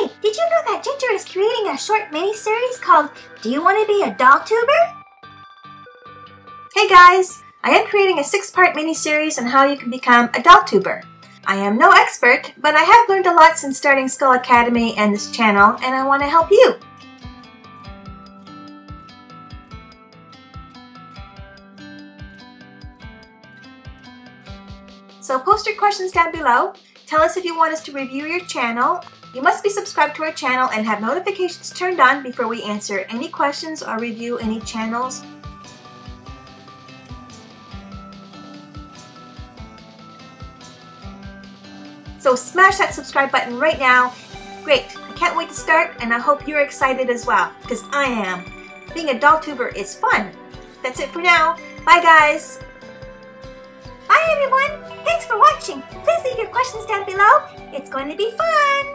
Hey, did you know that Ginger is creating a short mini-series called Do You Want to Be a Doll Tuber? Hey guys, I am creating a 6-part mini-series on how you can become a doll tuber. I am no expert, but I have learned a lot since starting Skull Academy and this channel, and I want to help you. So post your questions down below. Tell us if you want us to review your channel. You must be subscribed to our channel and have notifications turned on before we answer any questions or review any channels. So smash that subscribe button right now. Great, I can't wait to start, and I hope you're excited as well, because I am. Being a doll tuber is fun. That's it for now. Bye guys. Bye everyone. Thanks for watching. Please leave your questions down below. It's going to be fun.